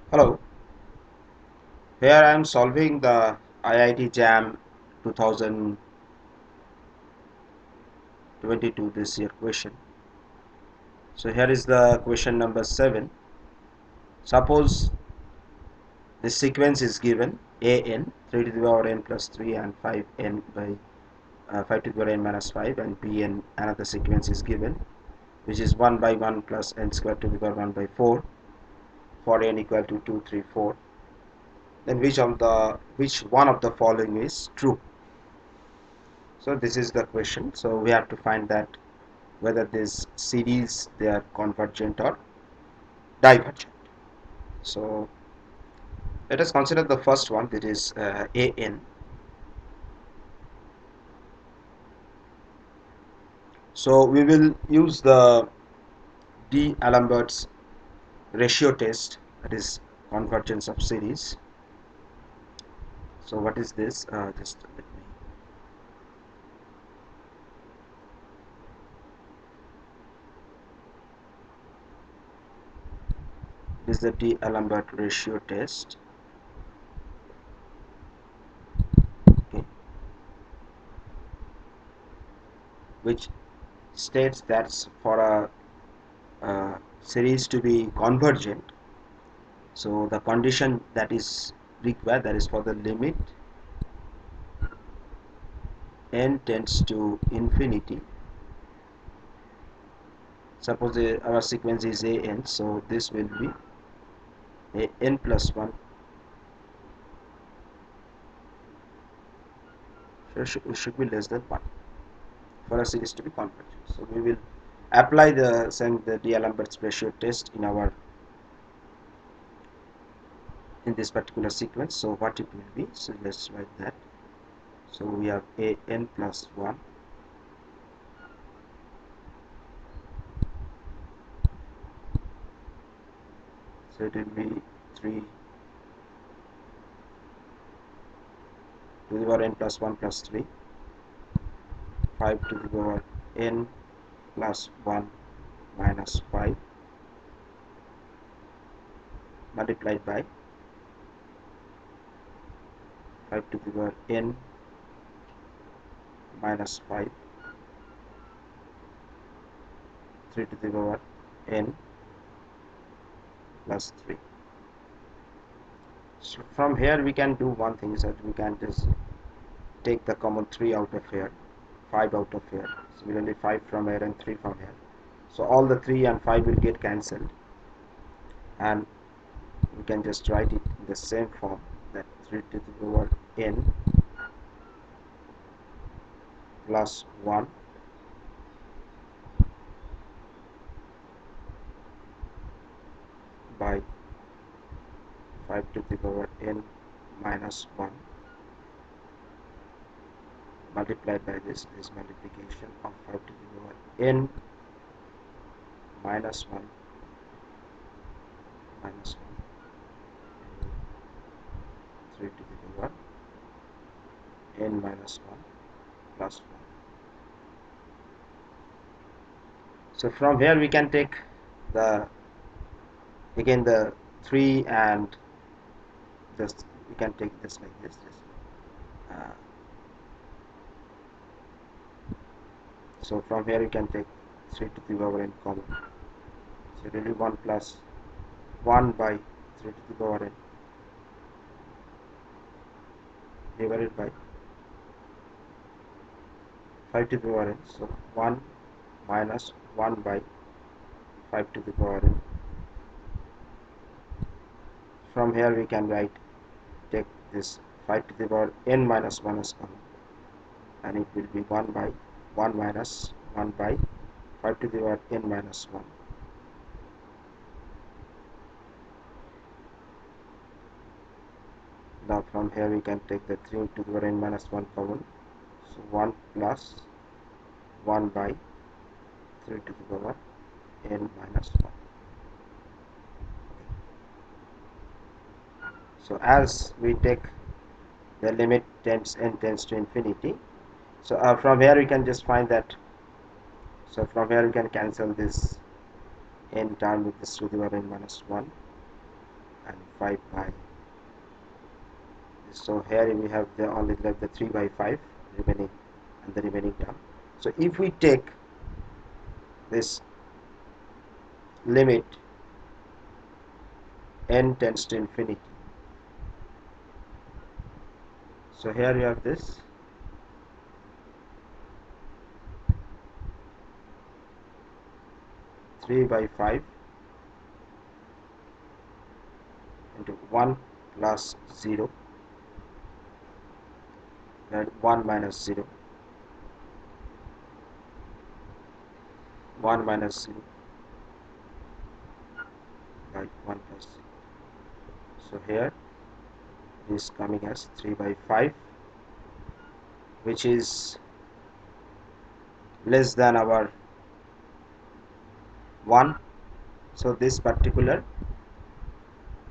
Hello, here I am solving the IIT JAM 2022 this year question. So here is the question number 7. Suppose this sequence is given an 3 to the power n plus 3 and 5n by 5 to the power n minus 5, and bn another sequence is given which is 1 by 1 plus n squared to the power 1 by 4 for n equal to 2, 3, 4. Then which one of the following is true? So this is the question. So we have to find that whether this series they are convergent or divergent. So let us consider the first one, that is an. So we will use the D'Alembert's ratio test, that is convergence of series. So what is this? Just let me. This is the D'Alembert ratio test. Okay. Which states that for a series to be convergent, so the condition that is required, that is for the limit n tends to infinity. Suppose our sequence is an, so this will be a n plus 1. So it should be less than 1 for a series to be convergent. So we will apply the D'Alembert's ratio test in this particular sequence. So what it will be? So let's write that. So we have a n plus 1 so it will be 3 to the power n plus 1 plus 3, 5 to the power n plus 1 minus 5 multiplied by 5 to the power n minus 5, 3 to the power n plus 3. So from here we can do one thing, is that we can just take the common 3 out of here, 5 out of here. Similarly 5 from here and 3 from here. So all the 3 and 5 will get cancelled, and we can just write it in the same form, that 3 to the power n plus 1 by 5 to the power n minus 1 multiplied by this multiplication of 5 to the power n minus 1 minus 1, 3 to the power n minus 1 plus 1. So from here we can take the again the 3, and just we can take this like this. Uh, so from here you can take 3 to the power n common. So really 1 plus 1 by 3 to the power n divided by 5 to the power n. So 1 minus 1 by 5 to the power n. From here we can take this 5 to the power n minus 1 as common, and it will be 1 by 1 minus 1 by 5 to the power n minus 1. Now from here we can take the 3 to the power n minus 1 common. So 1 plus 1 by 3 to the power n minus 1. So as we take the limit n tends to infinity, so from here we can just find that. So from here we can cancel this n term with this to the power n minus 1, and 5 by this. So here we have the only left the 3 by 5 remaining and the remaining term. So if we take this limit n tends to infinity, so here you have this 3 by 5 into 1 plus 0 and 1 minus 0, 1 minus 0 by 1 plus 0. So here it is coming as 3 by 5, which is less than our 1. So this particular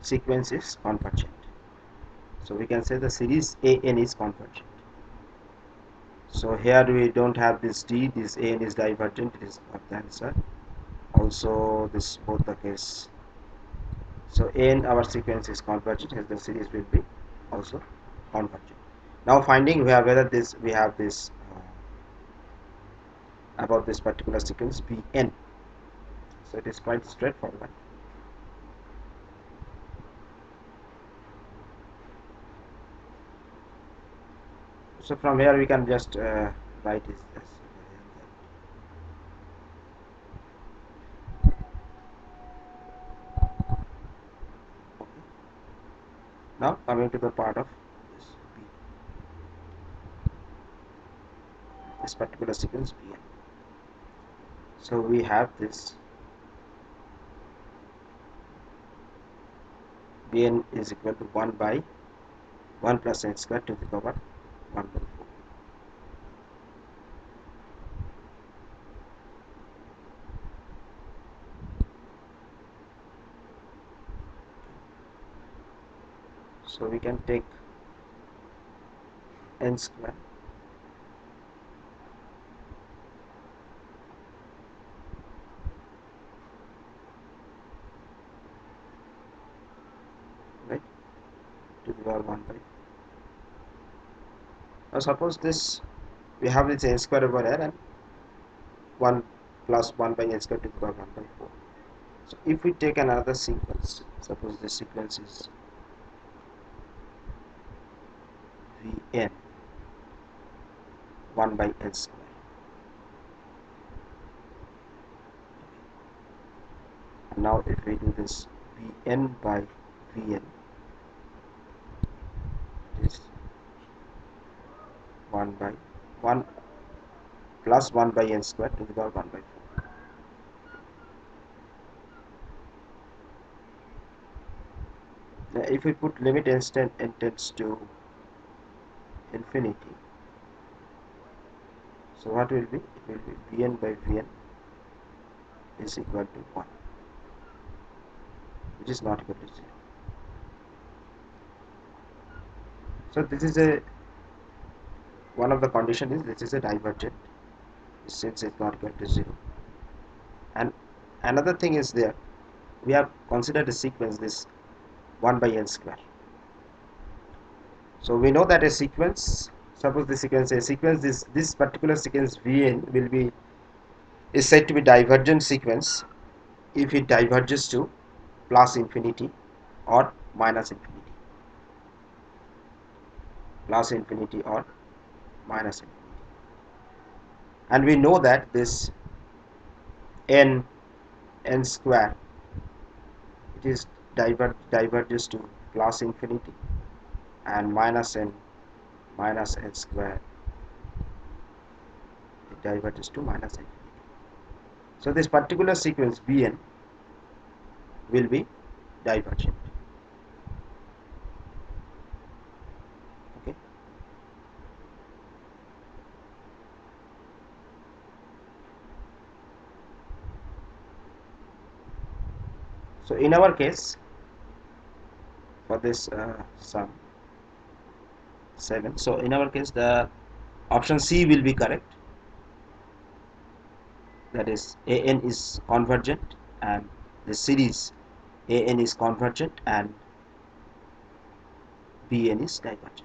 sequence is convergent. So we can say the series AN is convergent. So here we don't have this D, this AN is divergent, it is not the answer. Also this both the case. So AN, our sequence is convergent, as the series will be also convergent. Now finding whether this we have this about this particular sequence Bn. So it is quite straightforward. So from here we can just write this as okay. Now coming to the part of this B, this particular sequence Bn. So we have this Bn is equal to 1 by 1 plus n square to the power 1 by 4. So we can take n square right to the power 1 by 4. Now suppose this we have this n square over here and 1 plus 1 by n square to the power 1 by 4. So if we take another sequence, suppose this sequence is Vn 1 by n square. And now if we do this Vn by Vn, it is 1 by 1 plus 1 by n square to the power 1 by 4. Now if we put limit n tends to infinity, so what will be? It will be Vn by Vn is equal to 1, which is not equal to 0. So this is a one of the condition is this is a divergent since it's not equal to 0. And another thing is there, we have considered a sequence this 1 by n square. So we know that a sequence, suppose the sequence this particular sequence Vn will be is said to be divergent sequence if it diverges to plus infinity or minus infinity, plus infinity or minus infinity. And we know that this n square, it is diverges to plus infinity, and minus n square, it diverges to minus infinity. So this particular sequence Bn will be divergent. Okay. So in our case, for this sum 7, so in our case the option C will be correct, that is AN is convergent and the series AN is convergent and Bn is divergent.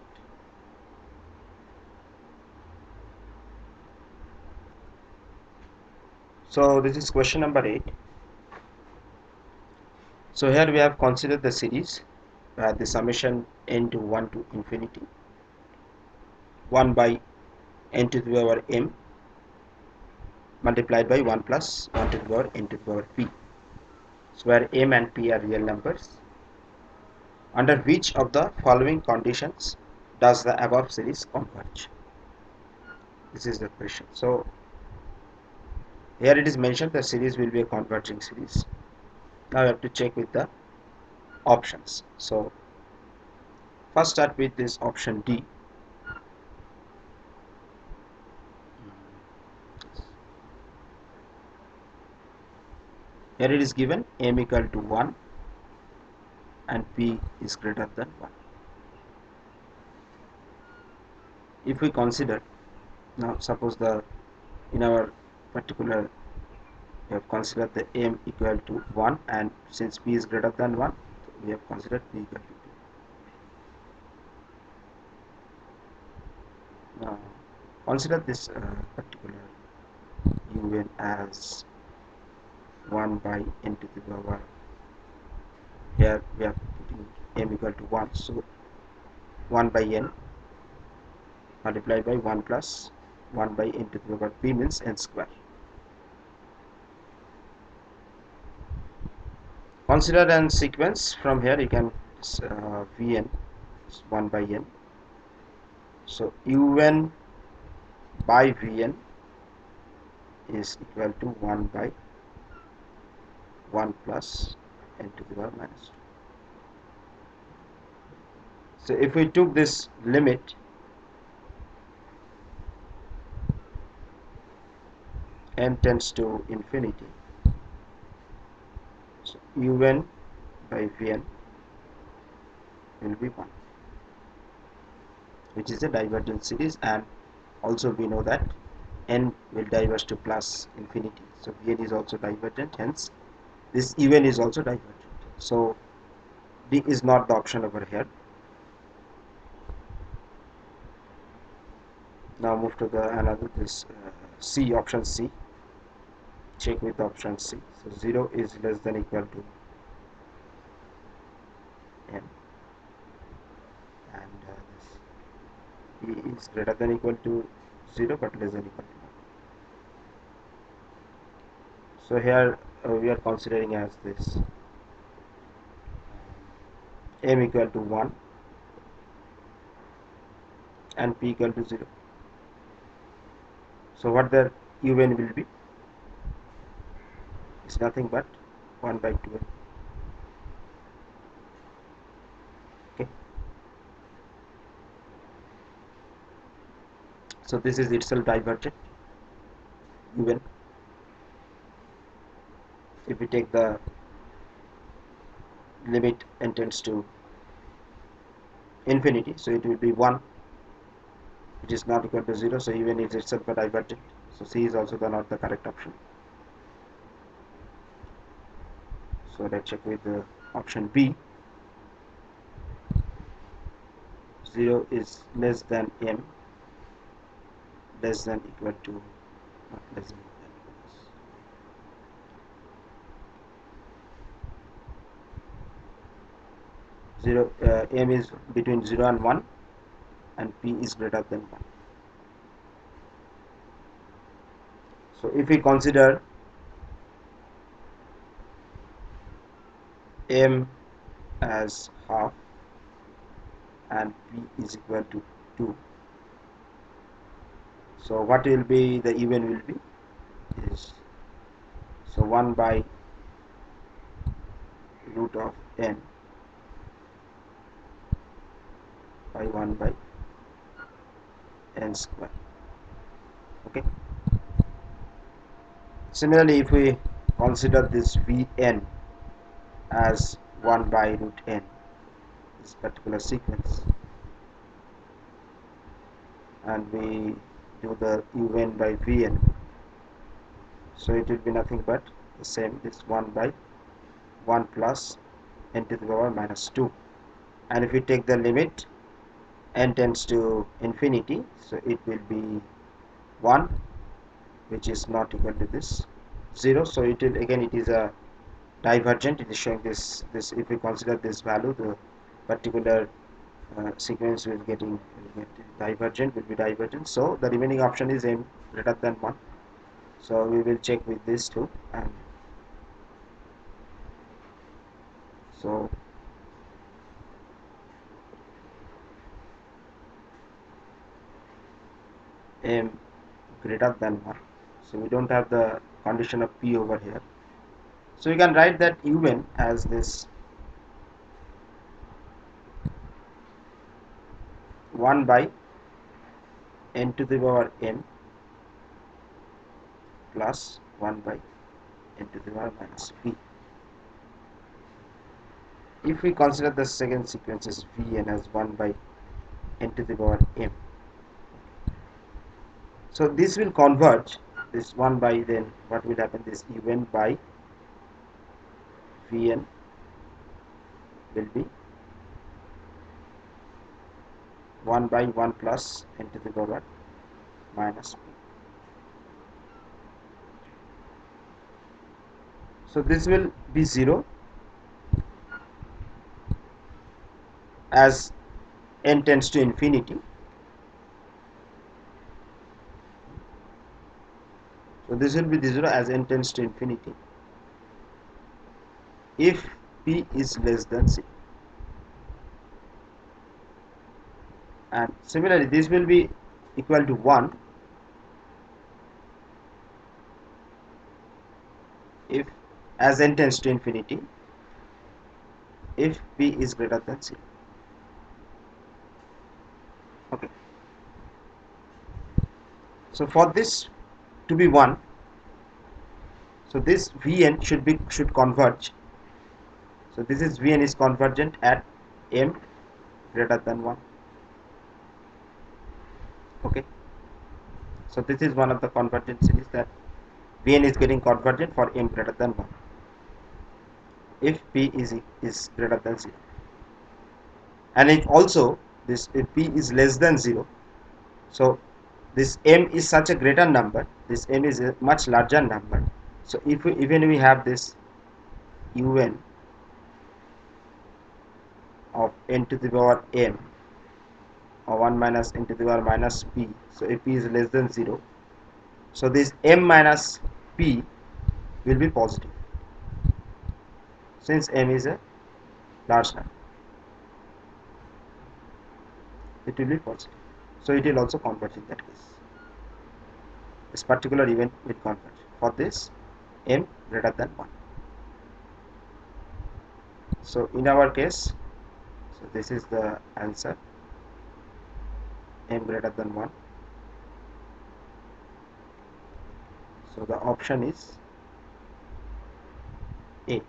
So this is question number 8. So here we have considered the series where the summation n to 1 to infinity 1 by n to the power m multiplied by 1 plus 1 to the power n to the power p. So where m and p are real numbers. Under which of the following conditions does the above series converge? This is the question. So here it is mentioned the series will be a converging series. Now we have to check with the options. So first start with this option D. Here it is given m equal to 1 and p is greater than 1. If we consider, now suppose in our particular we have considered the m equal to 1, and since p is greater than 1 we have considered p equal to 2. Now consider this particular un as 1 by n to the power, here we are putting m equal to 1, so 1 by n multiplied by 1 plus 1 by n to the power p means n square. Consider a sequence. From here you can vn is 1 by n, so un by vn is equal to 1 by 1 plus n to the power minus 2. So if we took this limit, n tends to infinity, so un by vn will be 1, which is a divergent series, and also we know that n will diverge to plus infinity, so vn is also divergent, hence this un is also divergent. So D is not the option over here. Now move to the another C, option C. Check with option C. So 0 is less than equal to n, and this E is greater than equal to 0 but less than equal to 1. So here we are considering as this m equal to 1 and p equal to 0. So what the un will be is nothing but 1 by 2n. Okay. So this is itself divergent un. If we take the limit n tends to infinity, so it will be 1, which is not equal to 0, so even is itself a divergent, so C is also not the correct option. So let's check with the option B. 0 is less than m, less than equal to, not less than equal to 0, m is between 0 and 1 and p is greater than 1. So if we consider m as half and p is equal to 2, so what will be the even will be is, so 1 by root of n by 1 by n square. Okay. Similarly, if we consider this Vn as 1 by root n, this particular sequence, and we do the un by Vn, so it will be nothing but the same, this 1 by 1 plus n to the power minus 2, and if we take the limit n tends to infinity, so it will be 1, which is not equal to this 0. So it will, again it is a divergent. It is showing this if we consider this value, the particular sequence will get divergent, will be divergent. So the remaining option is m greater than 1. So we will check with this too, and so m greater than 1. So we don't have the condition of p over here. So you can write that un as this 1 by n to the power m plus 1 by n to the power minus p. If we consider the second sequence as vn as 1 by n to the power m, so this will converge this 1 by, then what will happen, this un by vn will be 1 by 1 plus n to the power minus p. So this will be 0 as n tends to infinity. So this will be the 0 as n tends to infinity if p is less than 0. And similarly this will be equal to 1 if, as n tends to infinity, if p is greater than 0. Okay. So for this to be 1, so this vn should converge. So this is vn is convergent at m greater than 1. Okay. So this is one of the convergent series, that vn is getting convergent for m greater than 1 if p is greater than 0. And if also this, if p is less than 0, so this m is such a greater number, this m is a much larger number. So if we, even we have this un of n to the power m or 1 minus n to the power minus p, so if p is less than 0, so this m minus p will be positive since m is a large number, it will be positive. So it will also converge in that case. This particular event will converge for this m greater than 1. So in our case, so this is the answer, m greater than 1. So the option is A.